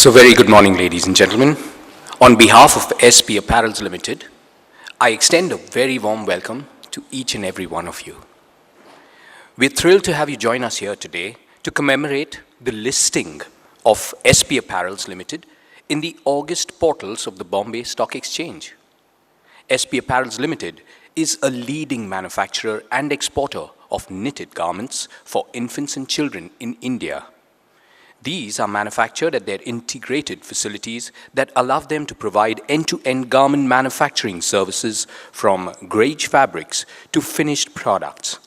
So very good morning, ladies and gentlemen. On behalf of SP Apparels Ltd, I extend a very warm welcome to each and every one of you. We're thrilled to have you join us here today to commemorate the listing of SP Apparels Ltd in the August portals of the Bombay Stock Exchange. SP Apparels Ltd is a leading manufacturer and exporter of knitted garments for infants and children in India. These are manufactured at their integrated facilities that allow them to provide end-to-end garment manufacturing services from gauge fabrics to finished products.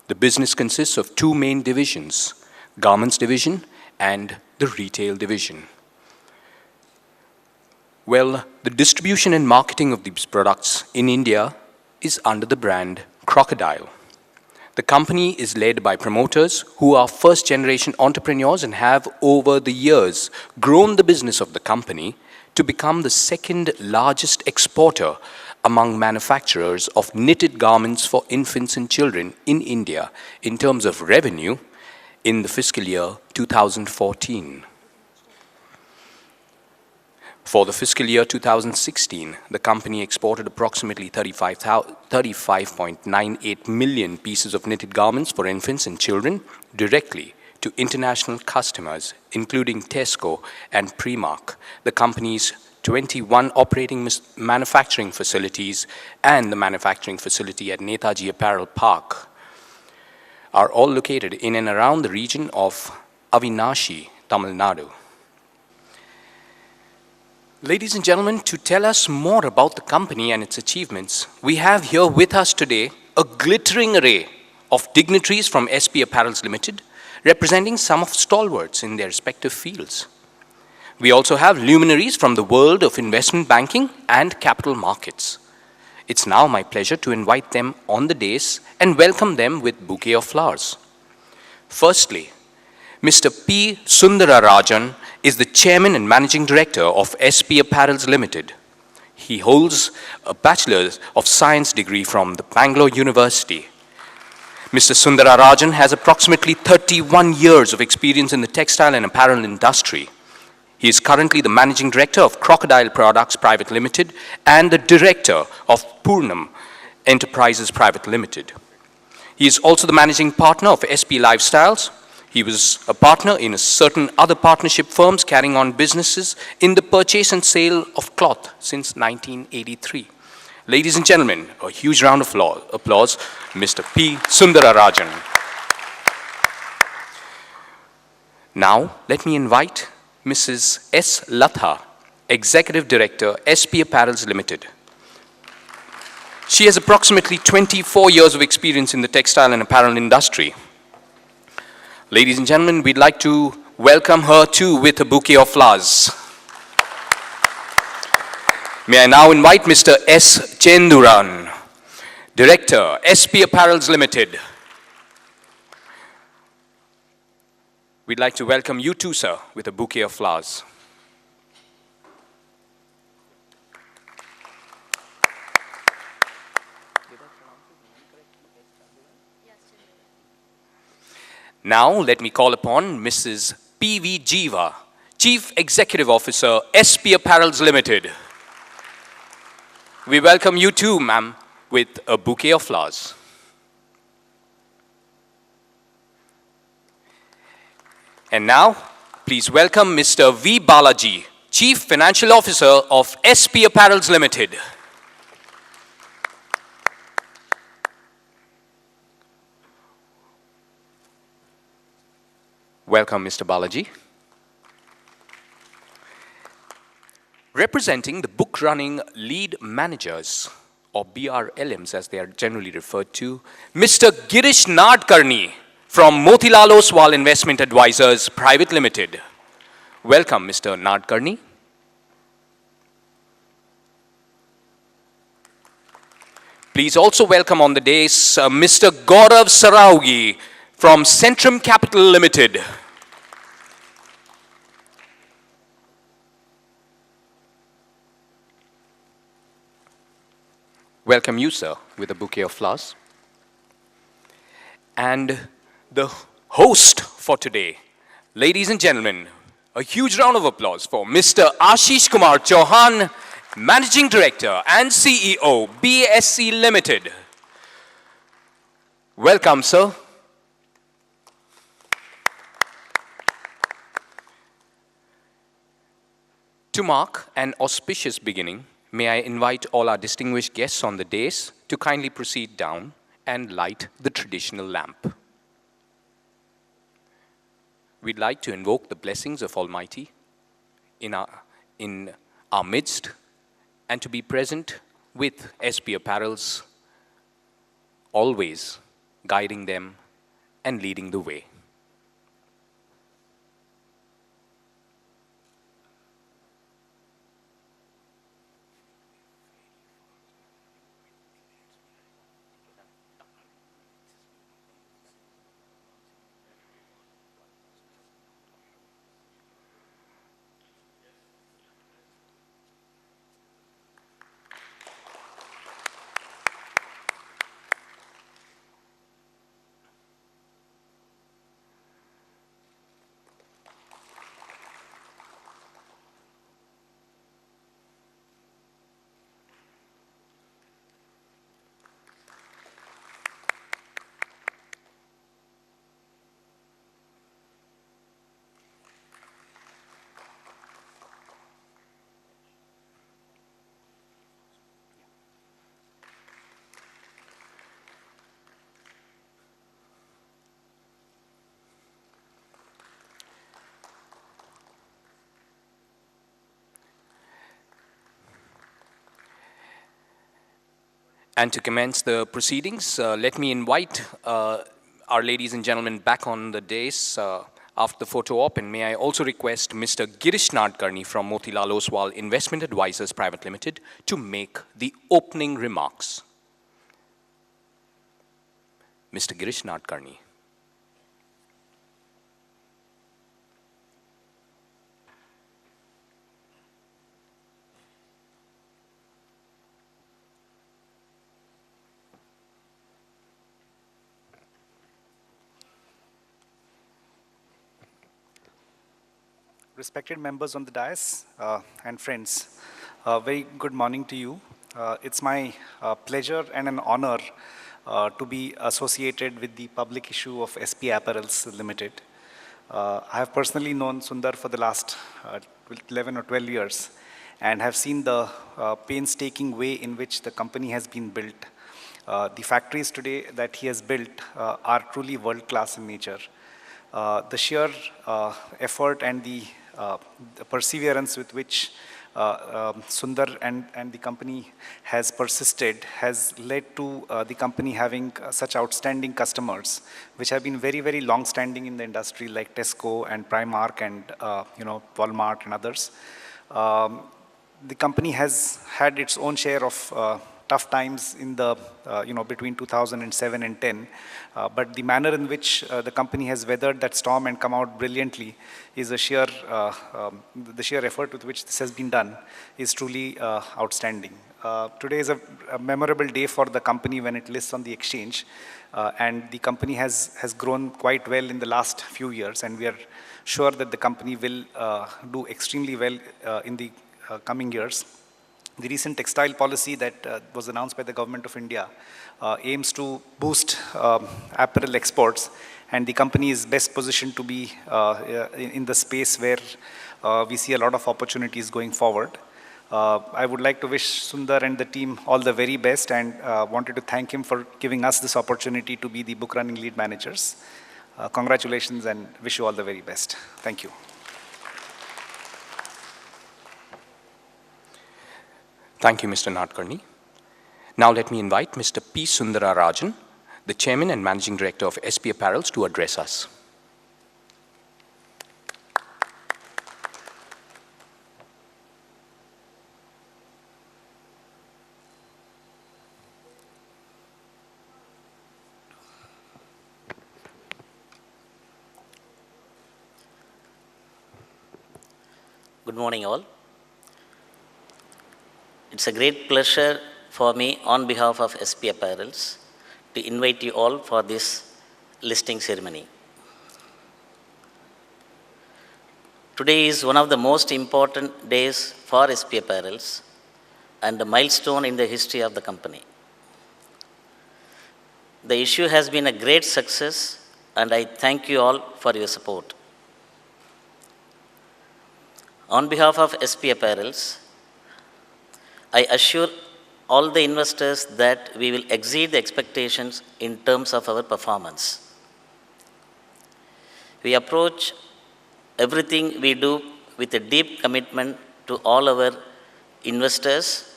The business consists of two main divisions, Garments Division and the Retail Division. Well, the distribution and marketing of these products in India is under the brand Crocodile. The company is led by promoters who are first-generation entrepreneurs and have, over the years, grown the business of the company to become the second largest exporter among manufacturers of knitted garments for infants and children in India in terms of revenue in the fiscal year 2014. For the fiscal year 2016, the company exported approximately 35.98 million pieces of knitted garments for infants and children directly to international customers, including Tesco and Primark, the company's 21 operating manufacturing facilities and the manufacturing facility at Netaji Apparel Park are all located in and around the region of Avinashi, Tamil Nadu. Ladies and gentlemen, to tell us more about the company and its achievements, we have here with us today a glittering array of dignitaries from SP Apparels Ltd, representing some of stalwarts in their respective fields. We also have luminaries from the world of investment banking and capital markets. It's now my pleasure to invite them on the dais and welcome them with bouquet of flowers. Firstly, Mr. P. Sundararajan is the Chairman and Managing Director of SP Apparels Ltd. He holds a Bachelor's of Science degree from the Bangalore University. Mr. Sundararajan has approximately 31 years of experience in the textile and apparel industry. He is currently the Managing Director of Crocodile Products Private Limited and the Director of Purnam Enterprises Private Limited. He is also the Managing Partner of SP Lifestyles. He was a partner in certain other partnership firms carrying on businesses in the purchase and sale of cloth since 1983. Ladies and gentlemen, a huge round of applause, Mr. P. Sundararajan. Now, let me invite Mrs. S. Latha, Executive Director, SP Apparels Ltd. She has approximately 24 years of experience in the textile and apparel industry. Ladies and gentlemen, we'd like to welcome her too with a bouquet of flowers. May I now invite Mr. S. Chenduran, Director, SP Apparels Ltd. We'd like to welcome you too, sir, with a bouquet of flowers. Now, let me call upon Mrs. P.V. Jiva, Chief Executive Officer, SP Apparels Ltd. We welcome you too, ma'am, with a bouquet of flowers. And now, please welcome Mr. V. Balaji, Chief Financial Officer of SP Apparels Ltd. Welcome, Mr. Balaji. Representing the book-running lead managers, or BRLMs as they are generally referred to, Mr. Girish Nadkarni from Motilal Oswal Investment Advisors Private Limited. Welcome, Mr. Nadkarni. Please also welcome on the dais Mr. Gaurav Saraugi from Centrum Capital Limited. Welcome you, sir, with a bouquet of flowers. And the host for today, ladies and gentlemen, A huge round of applause for Mr. Ashish Kumar Chauhan, Managing Director and CEO, BSC Limited. Welcome, sir. To mark an auspicious beginning, may I invite all our distinguished guests on the dais to kindly proceed down and light the traditional lamp. We'd like to invoke the blessings of Almighty in our midst and to be present with SP Apparels, always guiding them and leading the way. And to commence the proceedings, let me invite our ladies and gentlemen back on the dais after the photo op, and may I also request Mr. Girish Nadkarni from Motilal Oswal Investment Advisors Private Limited to make the opening remarks. Mr. Girish Nadkarni. Respected members on the dais and friends, very good morning to you. It's my pleasure and an honor to be associated with the public issue of SP Apparels Limited. I have personally known Sundar for the last 11 or 12 years and have seen the painstaking way in which the company has been built. The factories today that he has built are truly world-class in nature. The sheer effort and the perseverance with which Sundar and the company has persisted has led to the company having such outstanding customers, which have been very, very long-standing in the industry, like Tesco and Primark and Walmart and others. The company has had its own share of tough times in the between 2007 and 10, but the manner in which the company has weathered that storm and come out brilliantly is the sheer effort with which this has been done is truly outstanding. Today is a memorable day for the company when it lists on the exchange, and the company has grown quite well in the last few years, and we are sure that the company will do extremely well in the coming years. The recent textile policy that was announced by the Government of India aims to boost apparel exports, and the company is best positioned to be in the space where we see a lot of opportunities going forward. I would like to wish Sundar and the team all the very best, and wanted to thank him for giving us this opportunity to be the book running lead managers. Congratulations and wish you all the very best. Thank you. Thank you, Mr. Nadkarni. Now let me invite Mr. P. Sundara Rajan, the Chairman and Managing Director of SP Apparels, to address us. Good morning, all. It's a great pleasure for me on behalf of SP Apparels to invite you all for this listing ceremony. Today is one of the most important days for SP Apparels and a milestone in the history of the company. The issue has been a great success, and I thank you all for your support. On behalf of SP Apparels, I assure all the investors that we will exceed the expectations in terms of our performance. We approach everything we do with a deep commitment to all our investors,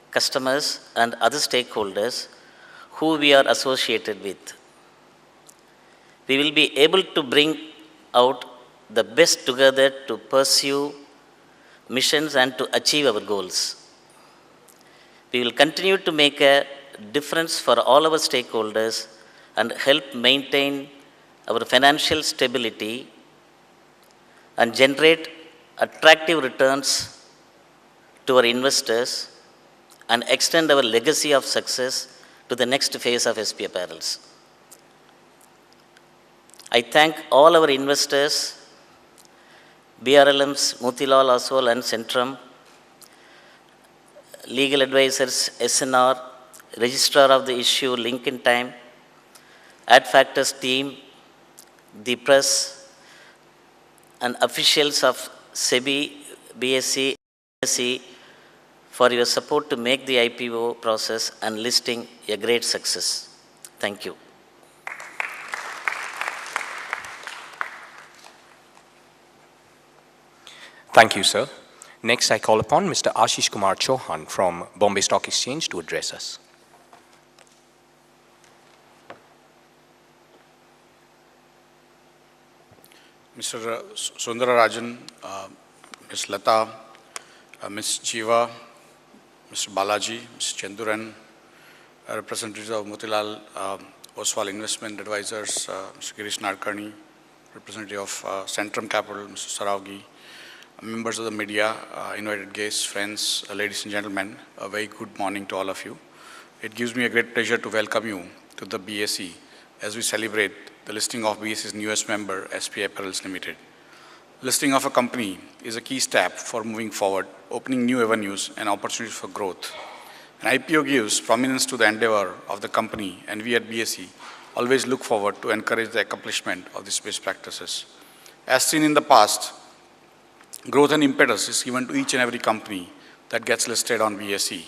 customers, and other stakeholders who we are associated with. We will be able to bring out the best together to pursue missions and to achieve our goals. We will continue to make a difference for all our stakeholders and help maintain our financial stability and generate attractive returns to our investors and extend our legacy of success to the next phase of SP Apparels. I thank all our investors, BRLMs Motilal Oswal and Centrum, legal advisors SNR, registrar of the issue Lincoln Time, Adfactors team, the press, and officials of SEBI, BSE, NSE for your support to make the IPO process and listing a great success. Thank you. Thank you, sir. Next, I call upon Mr. Ashish Kumar Chauhan from Bombay Stock Exchange to address us. Mr. Sundararajan, Ms. Lata, Ms. Jiva, Mr. Balaji, Ms. Chanduran, representatives of Motilal Oswal Investment Advisors, Mr. Girish Narkani, representative of Centrum Capital, Mr. Saravgi, members of the media, invited guests, friends, ladies and gentlemen, a very good morning to all of you. It gives me a great pleasure to welcome you to the BSE as we celebrate the listing of BSE's newest member, SP Apparels Ltd. Listing of a company is a key step for moving forward, opening new avenues and opportunities for growth. An IPO gives prominence to the endeavor of the company, and we at BSE always look forward to encourage the accomplishment of these best practices. As seen in the past, growth and impetus is given to each and every company that gets listed on BSE.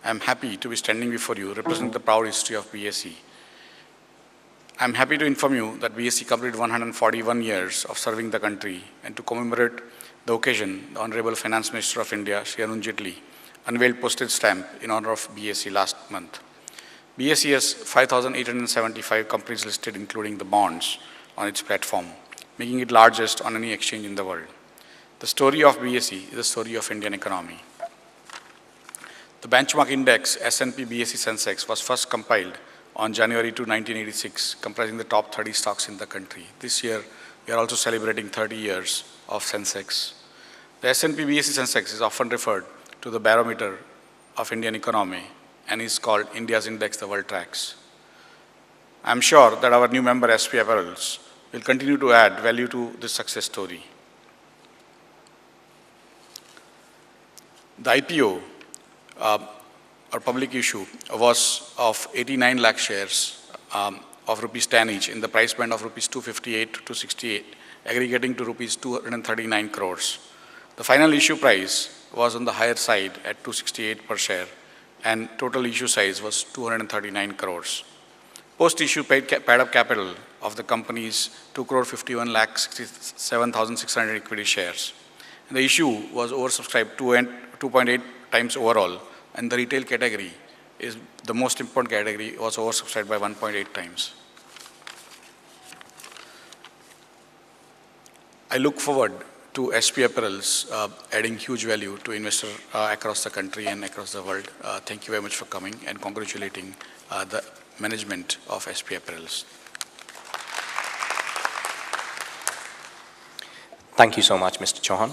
I am happy to be standing before you representing the proud history of BSE. I am happy to inform you that BSE completed 141 years of serving the country, and to commemorate the occasion, the Honorable Finance Minister of India, Shri Arun Jaitley, unveiled postage stamp in honor of BSE last month. BSE has 5,875 companies listed, including the bonds, on its platform, making it largest on any exchange in the world. The story of BSE is the story of Indian economy. The benchmark index S&P BSE Sensex was first compiled on January 2, 1986, comprising the top 30 stocks in the country. This year, we are also celebrating 30 years of Sensex. The S&P BSE Sensex is often referred to the barometer of Indian economy and is called India's index the world tracks. I am sure that our new member SP Apparels will continue to add value to this success story. The IPO, or public issue, was of 89 lakh shares of rupees 10 each in the price band of rupees 258 to 268, aggregating to rupees 239 crores. The final issue price was on the higher side at 268 per share, and total issue size was 239 crores. Post-issue paid-up capital of the company is 2,51,67,600 equity shares. And the issue was oversubscribed 2.8 times overall, and the retail category is the most important category, was oversubscribed by 1.8 times. I look forward to SP Apparels adding huge value to investors across the country and across the world. Thank you very much for coming and congratulating the management of SP Apparels. Thank you so much, Mr. Chauhan.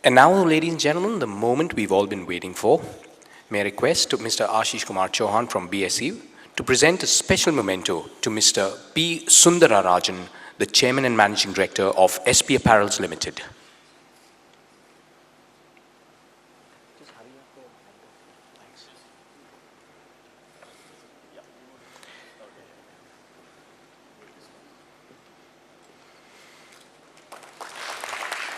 And now, ladies and gentlemen, the moment we've all been waiting for. May I request to Mr. Ashish Kumar Chauhan from BSE to present a special memento to Mr. P. Sundararajan, the Chairman and Managing Director of SP Apparels Ltd.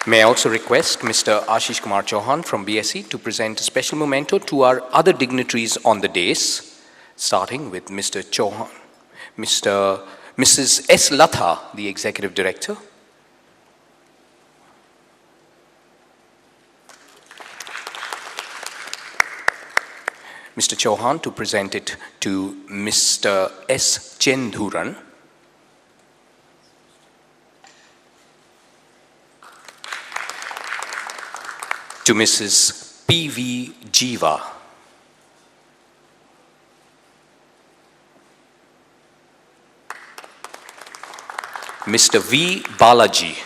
May I also request Mr. Ashish Kumar Chauhan from BSE to present a special memento to our other dignitaries on the dais, starting with Mr. Chauhan, Mrs. S. Latha, the Executive Director, Mr. Chauhan to present it to Mr. S. Chenduran, to Mrs. P.V. Jiva, Mr. V. Balaji,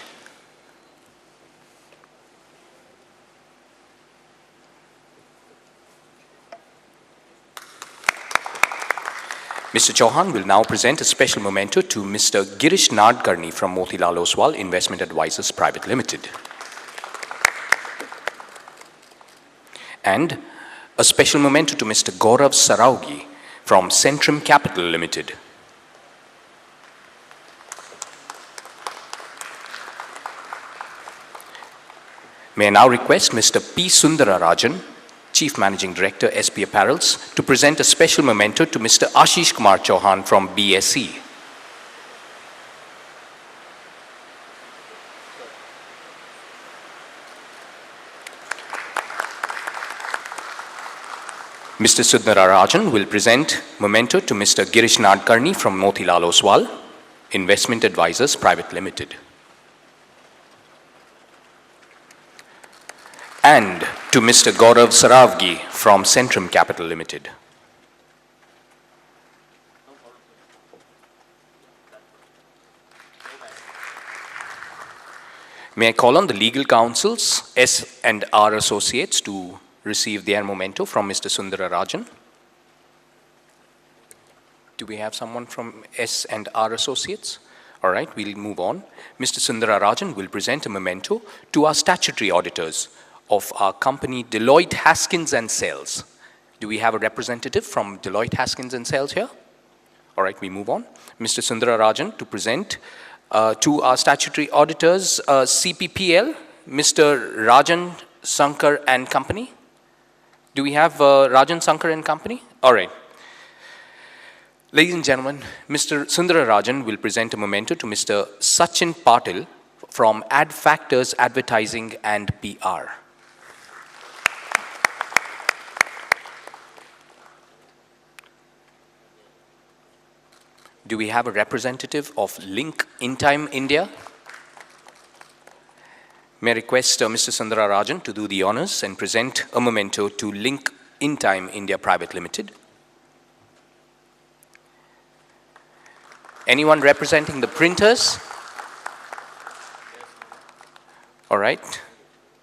Mr. Chauhan will now present a special memento to Mr. Girish Nadkarni from Motilal Oswal Investment Advisors Private Limited. And a special memento to Mr. Gaurav Saraugi from Centrum Capital Limited. May I now request Mr. P. Sundararajan, Chief Managing Director, SP Apparels, to present a special memento to Mr. Ashish Kumar Chauhan from BSE. Mr. Sundararajan will present memento to Mr. Girish Nadkarni from Motilal Oswal Investment Advisors Private Limited. And to Mr. Gaurav Saravgi from Centrum Capital Limited. May I call on the legal counsels, S&R Associates, to receive their memento from Mr. Sundararajan. Do we have someone from S&R Associates? All right, we'll move on. Mr. Sundararajan will present a memento to our statutory auditors of our company, Deloitte Haskins and Sells. Do we have a representative from Deloitte Haskins and Sells here? All right, we move on. Mr. Sundararajan to present to our statutory auditors, CPPL, Mr. Rajan Sankar and Company. Do we have Rajan Sankar and Company? All right. Ladies and gentlemen, Mr. Sundararajan will present a memento to Mr. Sachin Patil from Ad Factors Advertising and PR. Do we have a representative of Link InTime India? May I request Mr. Sundararajan to do the honors and present a memento to Link InTime India Private Limited. Anyone representing the printers? All right.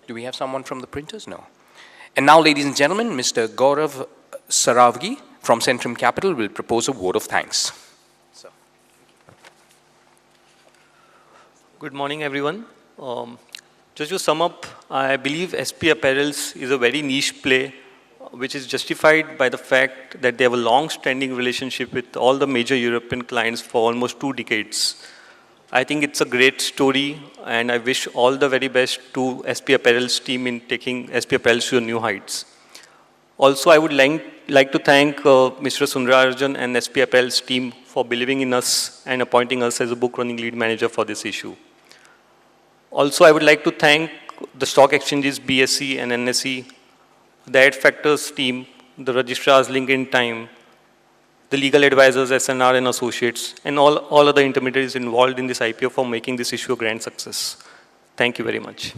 Do we have someone from the printers? No. And now, ladies and gentlemen, Mr. Gaurav Saravgi from Centrum Capital will propose a vote of thanks. Good morning, everyone. Just to sum up, I believe SP Apparels is a very niche play, which is justified by the fact that they have a long-standing relationship with all the major European clients for almost 2 decades. I think it's a great story, and I wish all the very best to SP Apparels team in taking SP Apparels to new heights. Also, I would like to thank Mr. Sundararajan and SP Apparels team for believing in us and appointing us as a book running lead manager for this issue. Also, I would like to thank the stock exchanges BSE and NSE, the Ad Factors team, the registrars Link InTime, the legal advisors S&R and Associates, and all other intermediaries involved in this IPO for making this issue a grand success. Thank you very much.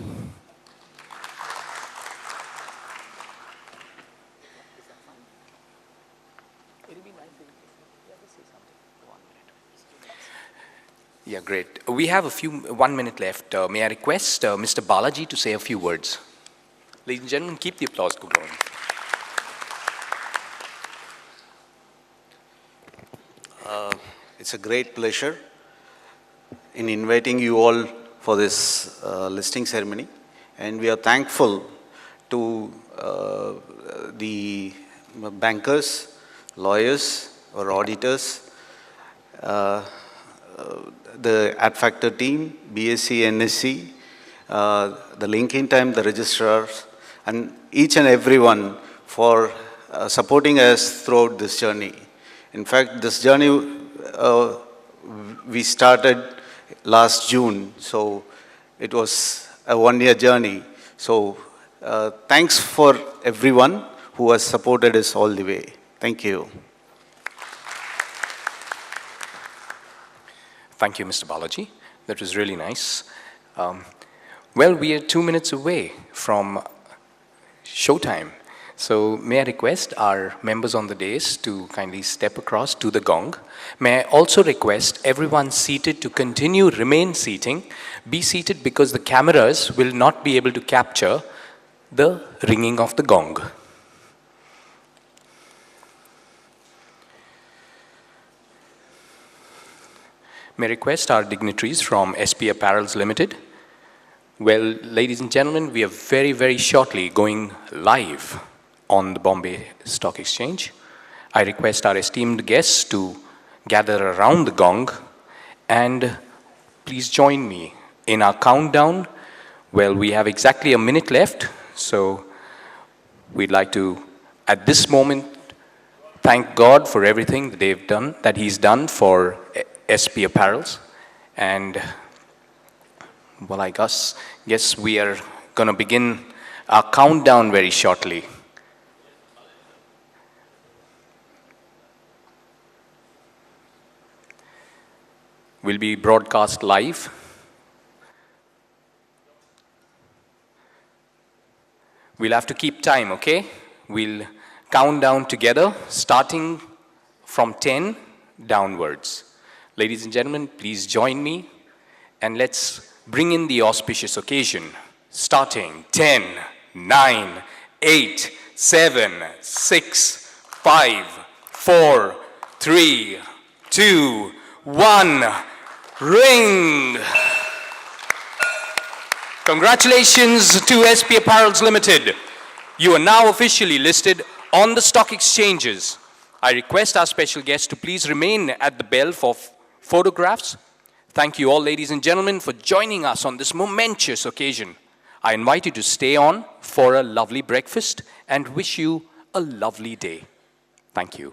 Yeah, great. We have 1 minute left. May I request Mr. Balaji to say a few words? Ladies and gentlemen, keep the applause going. It's a great pleasure in inviting you all for this listing ceremony. And we are thankful to the bankers, lawyers, or auditors, the Adfactor team, BSc, NSC, the linking time, the registrars, and each and everyone for supporting us throughout this journey. In fact, this journey we started last June, so it was a one-year journey. So thanks for everyone who has supported us all the way. Thank you. Thank you, Mr. Balaji. That was really nice. Well, we are 2 minutes away from showtime. So may I request our members on the dais to kindly step across to the gong. May I also request everyone seated to remain seating. Be seated because the cameras will not be able to capture the ringing of the gong. May I request our dignitaries from SP Apparels Ltd. Well, ladies and gentlemen, we are very, very shortly going live on the Bombay Stock Exchange. I request our esteemed guests to gather around the gong and please join me in our countdown. Well, we have exactly a minute left, so we'd like to, at this moment, thank God for everything that He's done for SP Apparels. And, well, I guess we are going to begin our countdown very shortly. Will be broadcast live. We'll have to keep time, okay? We'll count down together, starting from 10 downwards. Ladies and gentlemen, please join me and let's bring in the auspicious occasion. Starting 10, 9, 8, 7, 6, 5, 4, 3, 2, 1. Ring! Congratulations to SP Apparels Ltd. You are now officially listed on the stock exchanges. I request our special guests to please remain at the bell for photographs. Thank you all, ladies and gentlemen, for joining us on this momentous occasion. I invite you to stay on for a lovely breakfast and wish you a lovely day. Thank you.